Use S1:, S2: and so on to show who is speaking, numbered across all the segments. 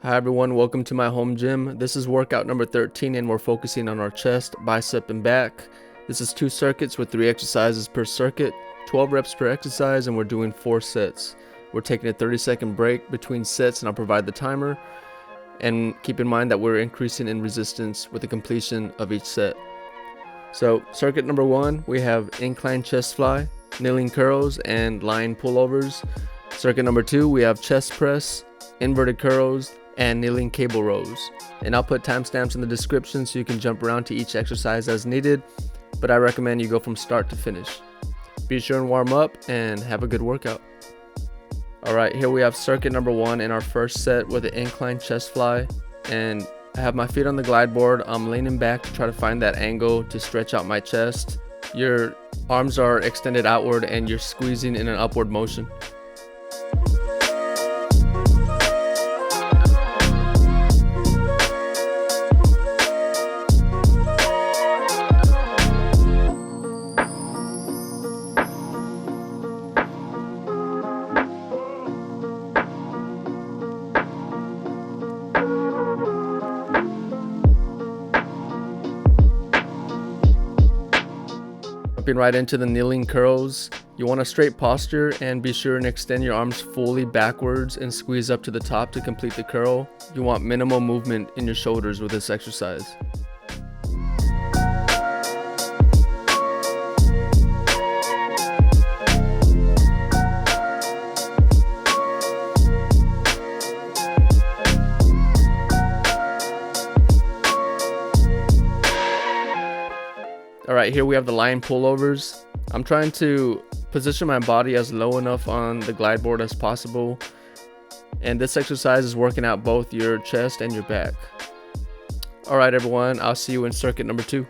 S1: Hi everyone, welcome to my home gym. This is workout number 13 and we're focusing on our chest, bicep, and back. This is 2 circuits with 3 exercises per circuit, 12 reps per exercise, and we're doing 4 sets. We're taking a 30-second break between sets and I'll provide the timer. And keep in mind that we're increasing in resistance with the completion of each set. So circuit number 1, we have incline chest fly, kneeling curls, and lying pullovers. Circuit number 2, we have chest press, inverted curls, and kneeling cable rows. And I'll put timestamps in the description so you can jump around to each exercise as needed, but I recommend you go from start to finish. Be sure and warm up and have a good workout. Alright, here we have circuit number 1 in our first set with an incline chest fly, and I have my feet on the glide board. I'm leaning back to try to find that angle to stretch out my chest. Your arms are extended outward and you're squeezing in an upward motion. Jumping right into the kneeling curls, you want a straight posture and be sure and extend your arms fully backwards and squeeze up to the top to complete the curl. You want minimal movement in your shoulders with this exercise. Alright, here we have the lying pullovers. I'm trying to position my body as low enough on the glide board as possible. And this exercise is working out both your chest and your back. Alright everyone, I'll see you in circuit number 2.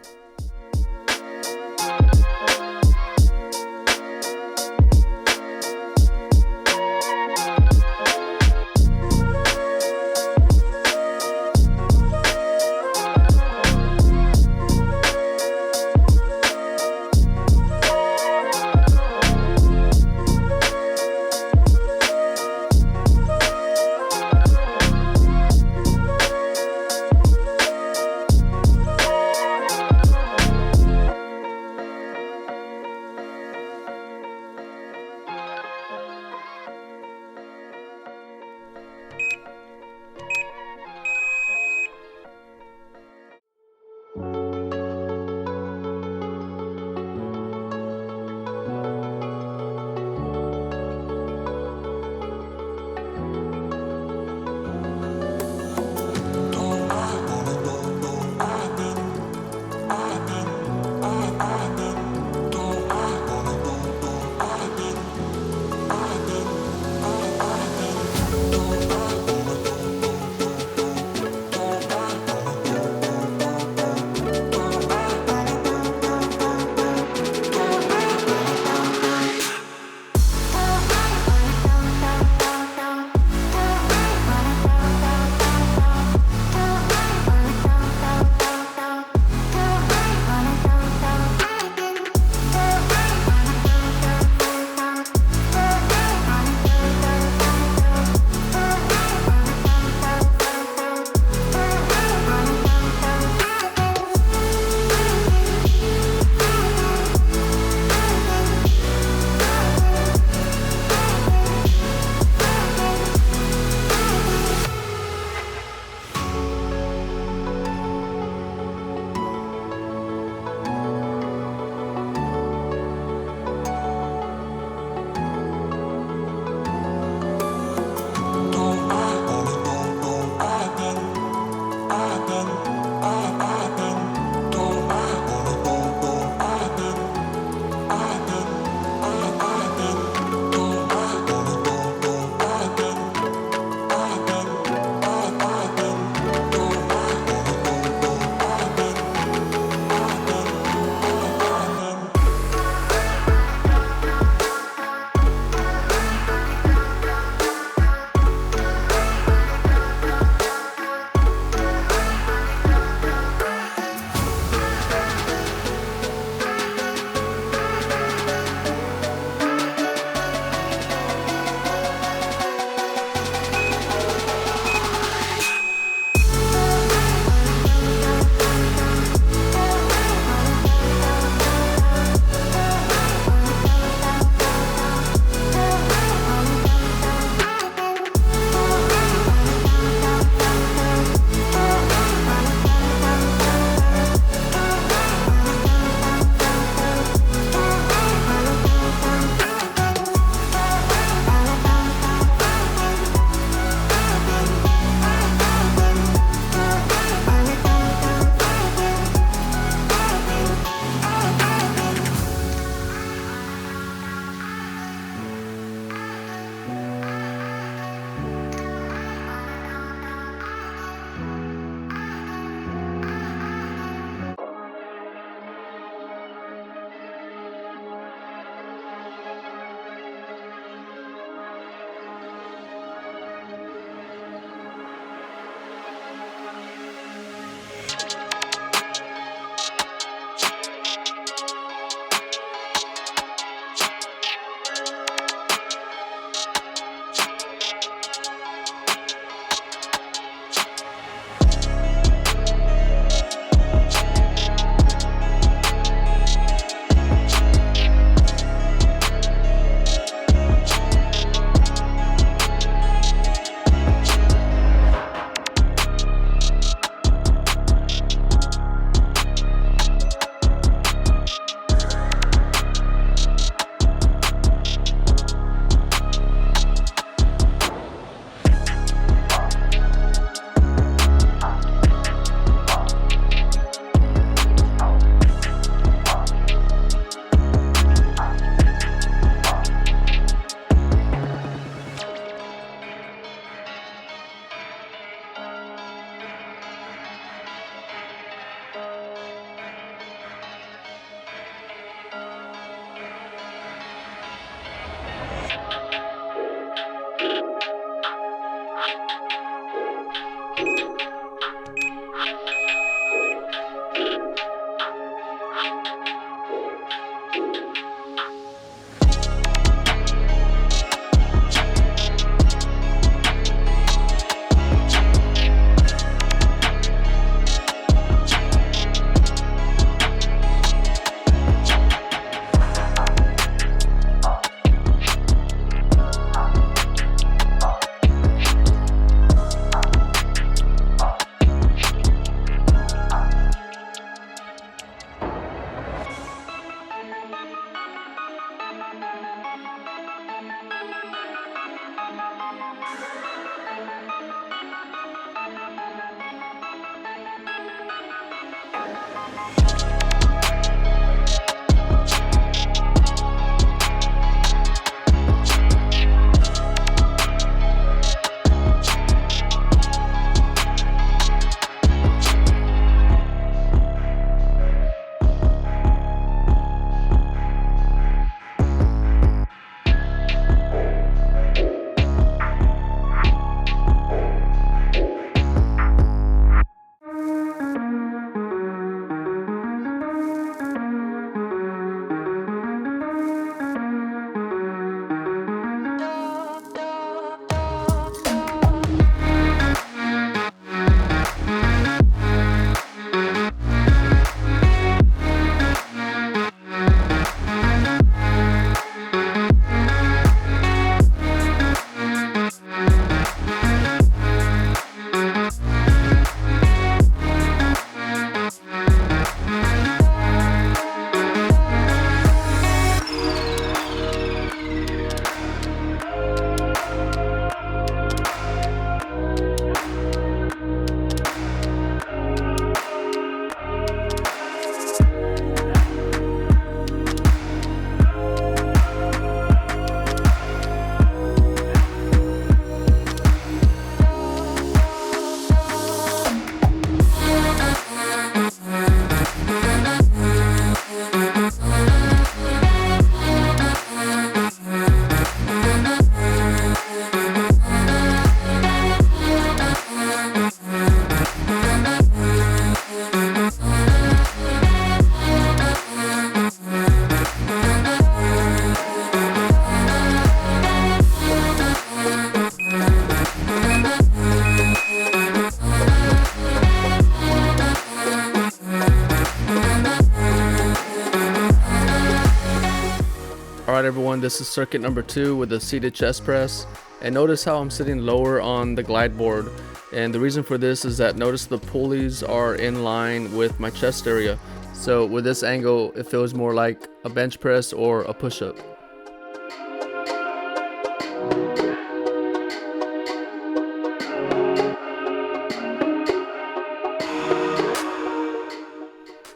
S1: Alright everyone, this is circuit number 2 with a seated chest press, and notice how I'm sitting lower on the glide board, and the reason for this is that notice the pulleys are in line with my chest area, so with this angle it feels more like a bench press or a push-up.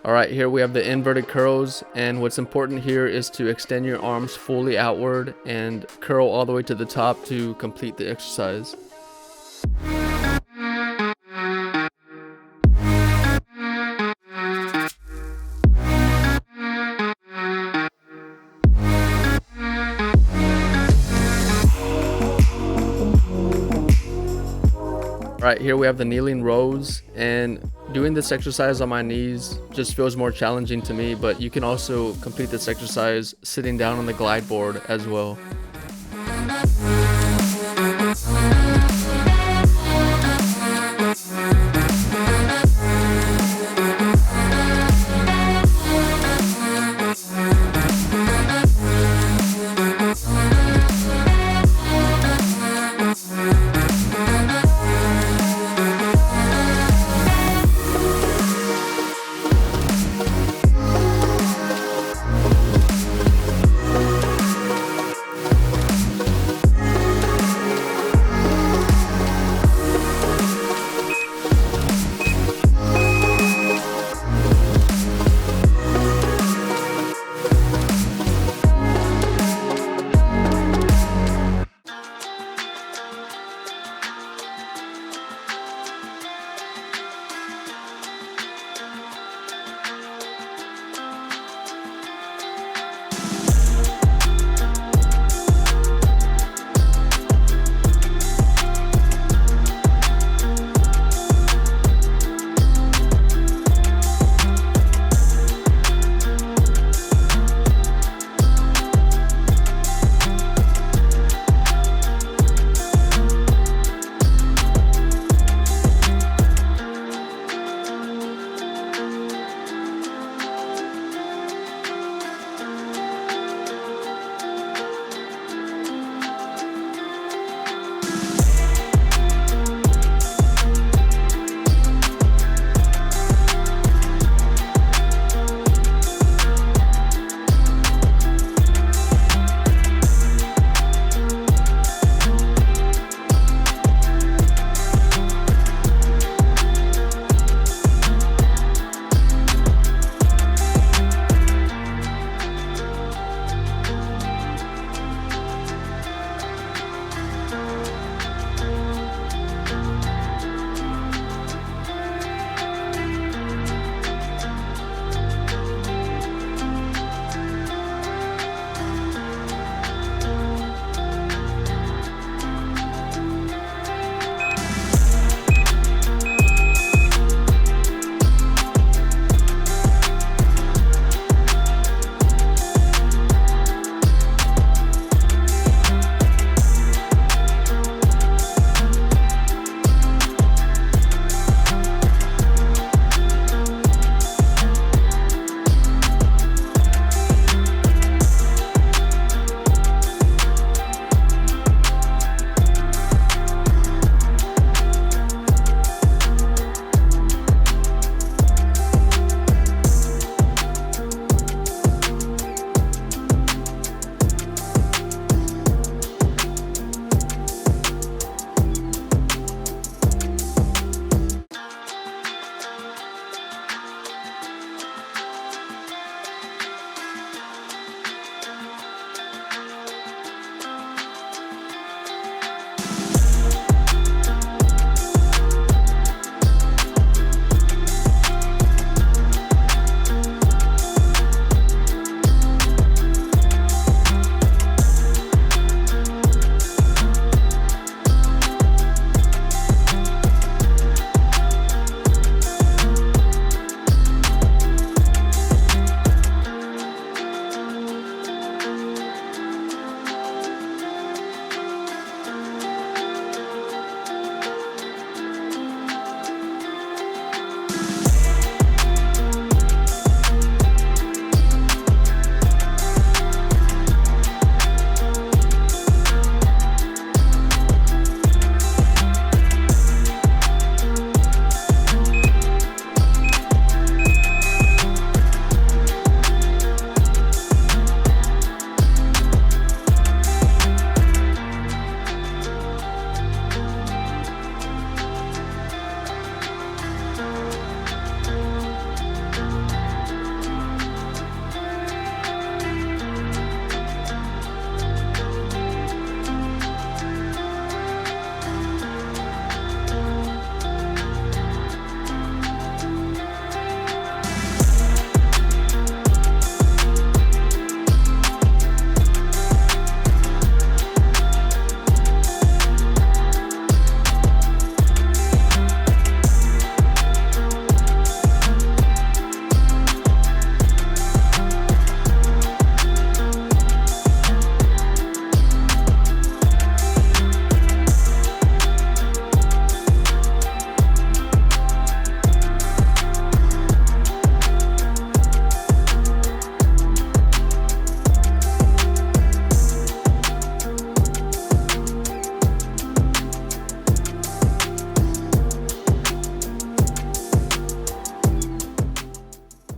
S1: Alright, here we have the inverted curls, and what's important here is to extend your arms fully outward and curl all the way to the top to complete the exercise. Alright, here we have the kneeling rows, and doing this exercise on my knees just feels more challenging to me, but you can also complete this exercise sitting down on the glide board as well.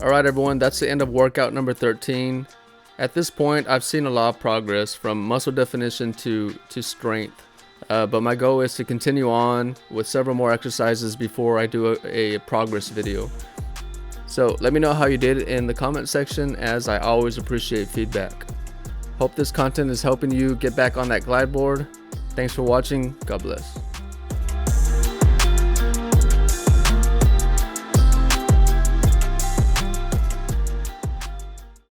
S1: Alright everyone, that's the end of workout number 13. At this point, I've seen a lot of progress from muscle definition to strength. But my goal is to continue on with several more exercises before I do a progress video. So let me know how you did in the comment section, as I always appreciate feedback. Hope this content is helping you get back on that glide board. Thanks for watching. God bless.